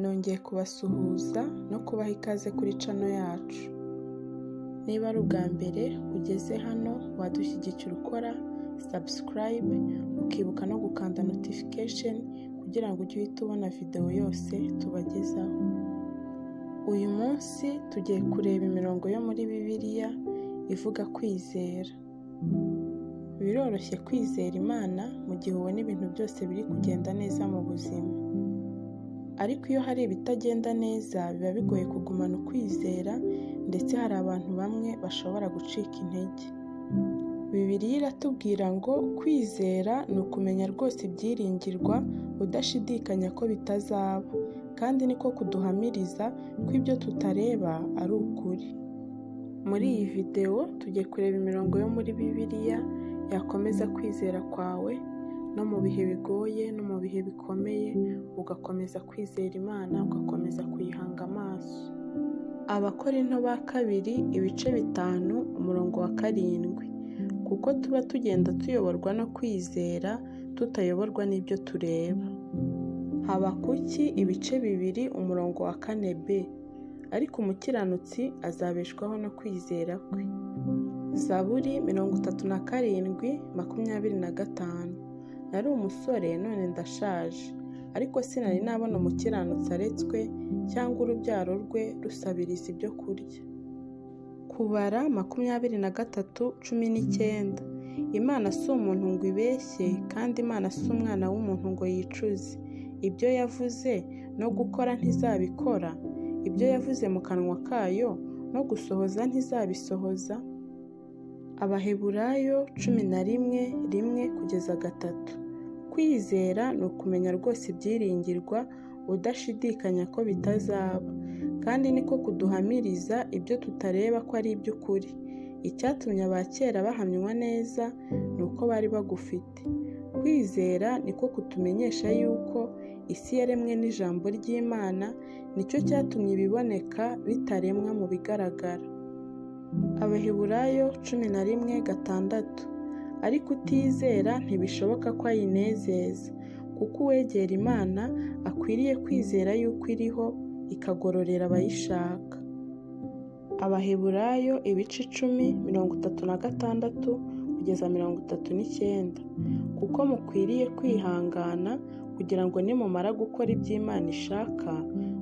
Nongeye kubasuhuza no kubaha ikaze kuri channel yacu. Niba ari ubwa mbere ugeze hano, wadushyigikira ukora subscribe, ukibuka no gukanda notification kugira ngo ujye uhita ubona video yose tubagezaho. Uyu munsi tugiye kureba imirongo yo muri Bibiliya ivuga kwizera. Biroroshye kwizera Imana mu gihe ubona ibintu byose biri kugenda neza mu buzima. Ariko iyo hari ibitagenda neza biba bigoye kugumana ukwizera, ndetse hari abantu bamwe bashobora gucika intege. Bibiliya iratubwira ngo kwizera ni ukumenya rwose ibyiringirwa udashidikanya ko bitazaba, kandi niko kuduhamiriza ko ibyo tutareba ari ukuri. Muri iyi video tugiye kureba imirongo yo muri Bibiliya yakomeza kwizera kwawe, no mu bihe bigoye no mu bihe bikomeye ugakomeza kwizera Imana, ugakomeza kuyihanga amaso. Abakorinto ba kabiri ibice 5 umurongo wa 7. Kuko tuba tugenda tuyoborwa no kwizera, tutayoborwa n'ibyo tureba. Habakuki ibice 2 umurongo wa 4b. Ariko umukiranutsi azabeshwaho no kwizera kwe. Zaburi 37:25. Nari umusore none ndashaje, ariko sinari nabona umukiranutsi aretswe cyangwa urubyaro rwe rusabiriza ibyo kurya. Kubara 23:19. Imana si umuntu ngo ibeshye, kandi Imana si umwana w'umuntu ngo yicuze. Ibyo yavuze no gukora ntizabikora, ibyo yavuze mu kanwa kayo no gusohoza ntizabisohoza. Abaheburayo 11:1-3. Kwizera ni ukumenya rwose ibyiringirwa udashidikanya ko bitazaba, kandi niko kuduhamiriza ibyo tutareba ko ari iby'ukuri. Icyatumye abakera bahamywa neza ni uko bari bagufite. Kwizera niko kutumenyesha yuko isi yaremwe n'ijambo ry'Imana, nicyo cyatumye ibiboneka bitaremwa mu bigaragara. Abaheburayo 11:6. Ariko utizera ntibishoboka ko ayinezeza, kuko uwegera Imana akwiriye kwizera yuko iriho, ikagororera abayishaka. Abaheburayo ibice 10:36-39. Kuko mukwiriye kwihangana kugira ngo nimumara gukora ibyo Imana ishaka,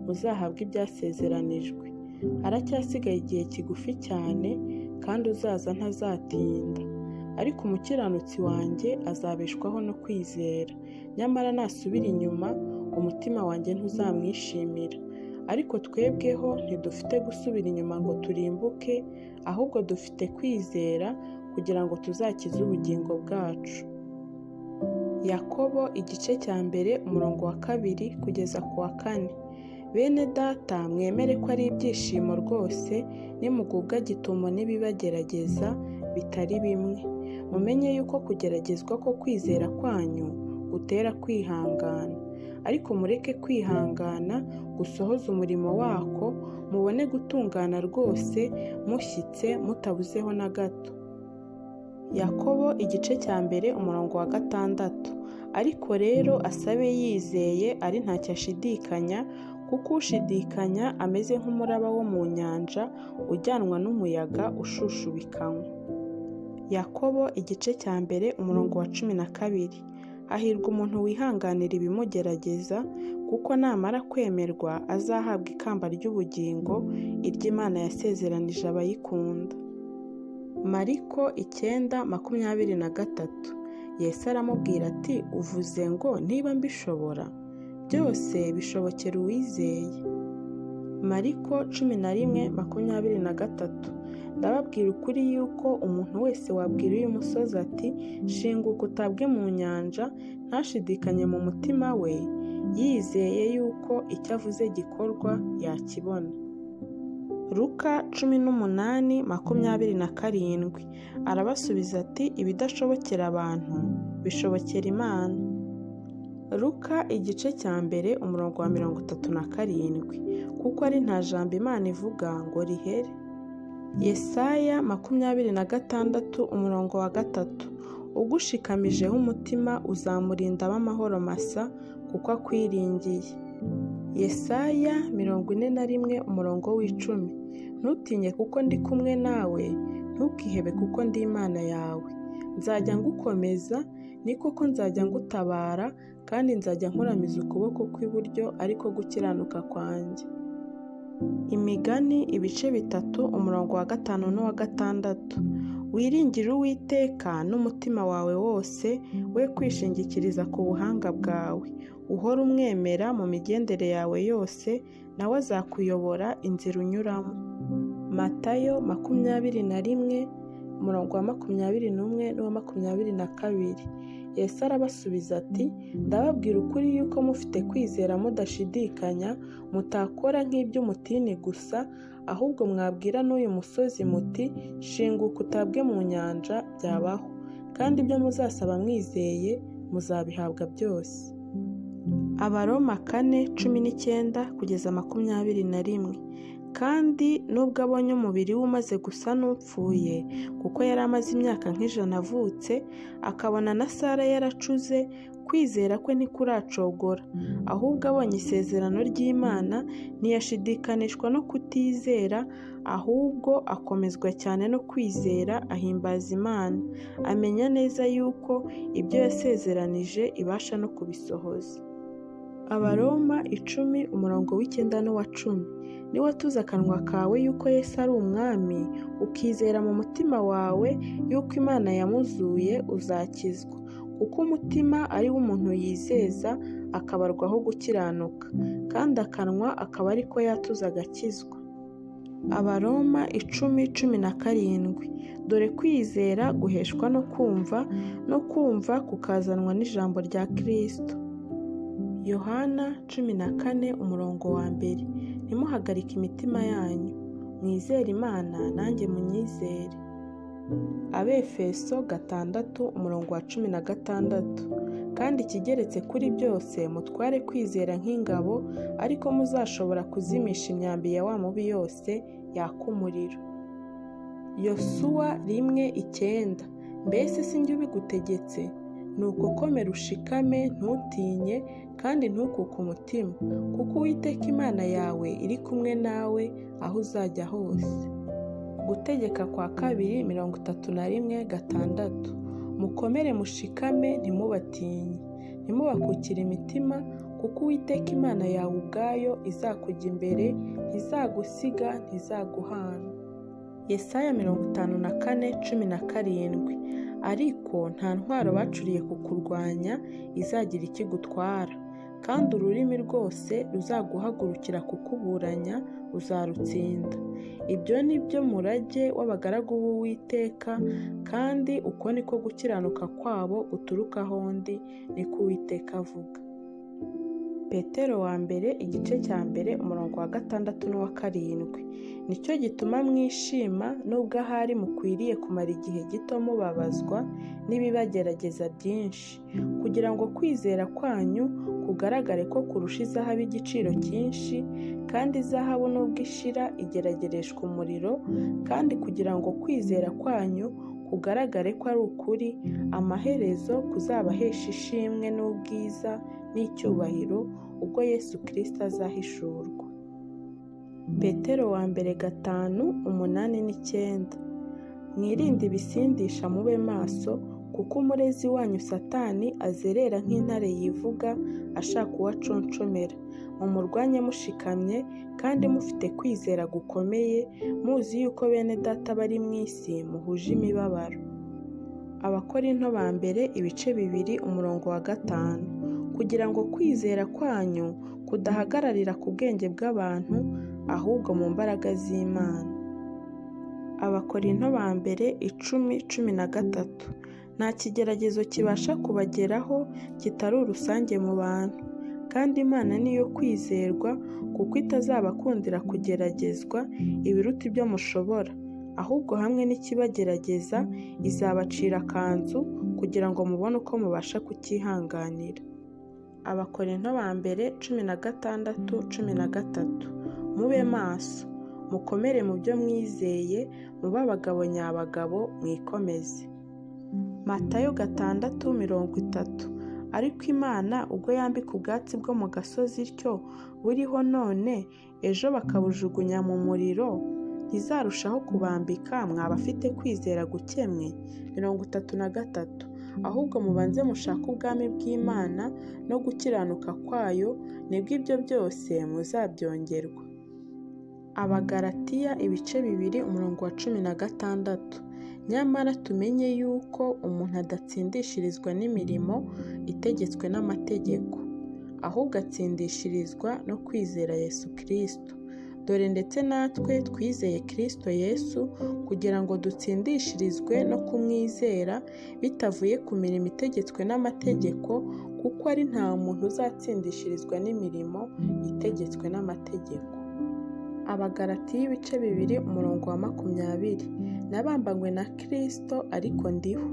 muzahabwe ibyasezeranijwe. Haracyasigaye igihe kigufi cyane, kandi uzaza ntazatinda. Ariko umukiranutsi wanjye azabeshwaho no kwizera. Nyamara nasubira inyuma, umutima wanjye ntuzamwishimira. Ariko twebweho ntidufite gusubira inyuma ngo turimbuke, ahubwo dufite kwizera kugira ngo tuzakize ubugingo bwacu. Yakobo igice 1 umurongo wa 2 kugeza ku wa 4. Bene data, mwemere ko ari ibyishimo rwose nimugubwa gitumo n'ibibagerageza bitari bimwe. Mumenye yuko kugeragezwa ko kwizera kwanyu gutera kwihangana. Ariko mureke kwihangana gusohoza umurimo wako, mubone gutungana rwose mushyitse mutabuzeho na gato. Yakobo igice 1 umurongo wa 6. Ariko rero asabe yizeye, ari ntacyo ashidikanya, kuko ushidikanya ameze nk'umuraba wo mu nyanja ujyanwa n'umuyaga ushushubikanywa. Yakobo igice 1 umurongo wa 12. Hahirwa umuntu wihanganira ibimugerageza, kuko namara kwemerwa azahabwa ikamba ry'ubugingo, iry'Imana yasezeranije abayikunda. Mariko 9:23. Yesu aramubwira ati, uvuze ngo niba mbishobora? Byose bishobokera uwizeye. Mariko 11:23. Ndababwira ukuri yuko umuntu wese wabwira uyu musozi ati, shinguka utabwe mu nyanja, ntashidikanye mu mutima we, yizeye yuko icyo avuze gikorwa, yakibona. Luka 18:27. Arabasubiza ati, ibidashobokera abantu bishobokera Imana. Luka igice 1 umurongo wa 37. Kuko ari nta jambo Imana ivuga ngo rihere. Yesaya 26 umurongo wa 3. Ugushikamijeho umutima uzamurinda ab'amahoro masa, kuko akwiringiye. Yesaya 41 umurongo w'10. Ntutinye kuko ndi kumwe nawe, ntukihebe kuko ndi Imana yawe. Nzajya ngukomeza, ni koko nzajya ngutabara, kandi nzajya nkuramiza ukuboko kw'iburyo ariko gukiranuka kwanjye. Imigani 3 umurongo wa 5 n'uwa 6. Wiringire Uwiteka n'umutima wawe wose, we kwishingikiriza ku buhanga bwawe. Uhora umwemera mu migendere yawe yose, nawe azakuyobora inzira unyuramo. Matayo 21 umurongo wa 21 n'uwa 22. Yesu arabasubiza ati, ndababwira ukuri yuko mufite kwizera mudashidikanya, mutakora nk'iby'umutini gusa, ahubwo mwabwira n'uyu musozi muti, shinguka utabwe mu nyanja, byabaho. Kandi ibyo muzasaba mwizeye, muzabihabwa byose. Abaroma 4:19-21. Kandi nubwo abonye umubiri we umaze gusa n'upfuye, kuko yari amaze imyaka nk'ijana avutse, akabona na Sara yaracuze, kwizera kwe ntikuracogora. Ahubwo abonye isezerano ry'Imana, ntiyashidikanishwa no kutizera, ahubwo akomezwa cyane no kwizera, ahimbaza Imana, amenya neza yuko ibyo yasezeranije ibasha no kubisohoza. Abaroma 10 umurongo w'9 n'uwa 10. Niwatuza akanwa kawe yuko Yesu ari umwami, ukizera mu mutima wawe yuko Imana yamuzuye, uzakizwa. Kuko umutima ari wo umuntu yizeza, akabarwaho gukiranuka, kandi akanwa akaba ariko yatuza agakizwa. Abaroma 10:17. Dore kwizera guheshwa no kumva, no kumva kukazanwa n'ijambo rya Kristo. Yohana 14 umurongo wa 1. Ntimuhagarike imitima yanyu, mwizere Imana, nanjye munyizere. Abefeso 6 umurongo wa 16. Kandi ikigeretse kuri byose, mutware kwizera nk'ingabo, ariko muzashobora kuzimisha imyambi ya wa mubi yose yaka umuriro. Yosuwa 1:9. Mbese si njye ubigutegetse? Nuko komera ushikame, ntutinye, kandi ntukuke umutima, kuko Uwiteka Imana yawe iri kumwe nawe aho uzajya hose. Gutegeka kwa 2:31-6. Mukomere mushikame, ntimubatinye, ntimubakukire imitima, kuko Uwiteka Imana yawe ubwayo izakujya imbere, ntizagusiga, ntizaguhana. Yesaya 54:17. Ariko nta ntwaro bacuriye kukurwanya izagira ikigutwara, kandi ururimi rwose ruzaguhagurukira kukuburanya uzarutsinda. Ibyo ni byo murage w'abagaragu b'Uwiteka, kandi uko niko gukiranuka kwabo guturukaho ndi, niko Uwiteka avuga. Petero wa mbere 1 umurongo wa 6 n'uwa 7. Nicyo gituma mwishima, nubwo ahari mukwiriye kumara igihe gito mubabazwa n'ibibagerageza byinshi, kugira ngo kwizera kwanyu kugaragare ko kurusha izahabu igiciro cyinshi, kandi izahabu nubwo ishira igeragereshwa umuriro, kandi kugira ngo kwizera kwanyu kugaragare ko ari ukuri, amaherezo kuzabahesha ishimwe n'ubwiza n'icyubahiro ubwo Yesu Kristo azahishurwa. Petero wa mbere 5:8-9. Mwirinde ibisindisha, mube maso, kuko umurezi wanyu Satani azerera nk'intare yivuga, ashaka uwo aconshomera. Mumurwanye mushikamye, kandi mufite kwizera gukomeye, muzi yuko bene data bari mu isi muhuje imibabaro. Abakorinto ba mbere 2 umurongo wa 5. Kugira ngo kwizera kwanyu kudahagararira ku bwenge bw'abantu, ahubwo mu mbaraga z'Imana. Abakorinto ba mbere 10:13. Nta kigeragezo kibasha kubageraho kitari urusange mu bantu, kandi Imana niyo kwizerwa, kuko itazabakundira kugeragezwa ibiruta ibyo mushobora, ahubwo hamwe n'ikibagerageza izabacira akanzu, kugira ngo mubone uko mubasha kucyihanganira. Abakorinto ba mbere 16:13. Mube maso, mukomere mu byo mwizeye, mube abagabo nyabagabo, mwikomeze. Matayo 6:30. ariko Imana ubwo yambika ubwatsi bwo mu gasozi ityo buriho none, ejo bakabujugunya mu muriro, ntizarushaho kubambika mwa bafite kwizera gukemwe? 33. Ahubwo mubanze mushake ubwami bw'Imana no gukiranuka kwayo, nibwo ibyo byose muzabyongerwa. Abagalatiya 2:16. Nyamara tumenye yuko umuntu adatsindishirizwa n'imirimo itegetswe n'amategeko, ahubwo atsindishirizwa no kwizera Yesu Kristo. Dore ndetse natwe twizeye Kristo Yesu kugira ngo dutsindishirizwe no kumwizera bitavuye ku mirimo itegetswe n'amategeko, kuko ari nta muntu uzatsindishirizwa n'imirimo itegetswe n'amategeko. Abagalatiya 2:20. Nabambanywe na Kristo ariko ndiho,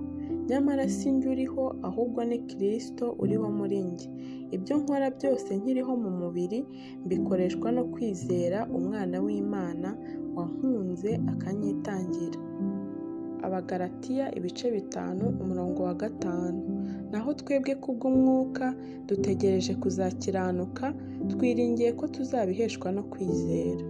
nyamara si njye uriho, ahubwo ni Kristo uriho muri njye. Ibyo nkora byose nkiriho mu mubiri mbikoreshwa no kwizera Umwana w'Imana wankunze akanyitangira. Abagalatiya 5:5. Naho twebwe kubw'umwuka dutegereje kuzakiranuka, twiringiye ko tuzabiheshwa no kwizera.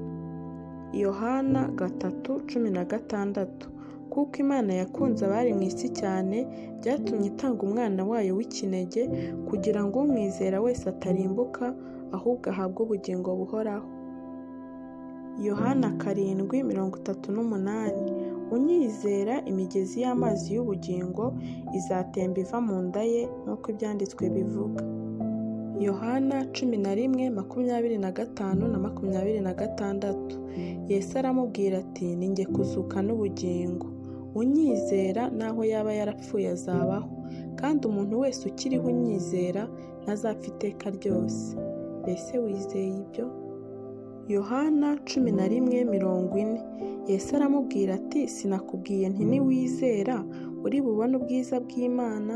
Yohana 3:16. Kuko Imana yakunze abari mu isi cyane, byatumye itanga umwana wayo w'ikinege, kugira ngo umwizera wese atarimbuka, ahubwo ahabwe ubugingo buhoraho. Yohana 7:38. Unyizera, imigezi y'amazi y'ubugingo izatemba iva mu nda ye, nk'uko ibyanditswe bivuga. Yohana 11:25 na 26. Yesu aramubwira ati, ni njye kuzuka n'ubugingo. Unyizera naho yaba yarapfuye azabaho, kandi umuntu wese ukiriho unyizera ntazapfa iteka ryose. Mbese wizeye ibyo? Yohana 11:40. Yesu aramubwira ati, sinakubwiye nti niwizera uri bubone ubwiza bw'Imana?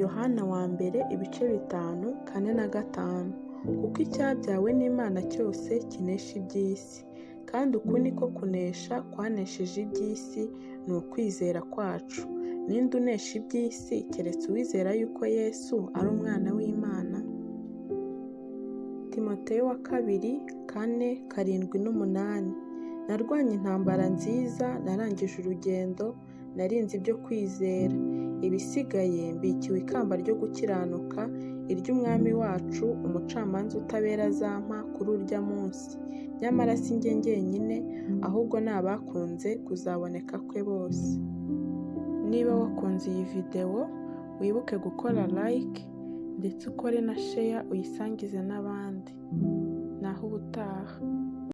Yohana 1:5-4-5. Kuko icyabyawe n'Imana cyose kinesha iby'isi, kandi uku niko kunesha kwanesheje iby'isi, ni ukwizera kwacu. Ninde unesha iby'isi keretse uwizera yuko Yesu ari Umwana w'Imana? Timoteyo 2:4-7-8. Narwanye intambara nziza, narangije urugendo, narinze ibyo kwizera. Ibisigaye mbikiwe ikamba ryo gukiranuka, iry'Umwami wacu umucamanza utabera azampa kuri urya munsi. Nyamara si njye jyenyine, ahubwo ni abakunze kuzaboneka kwe bose. Niba wakunze iyi videwo, wibuke gukora like ndetse ukore na share uyisangize n'abandi. Naho ubutaha.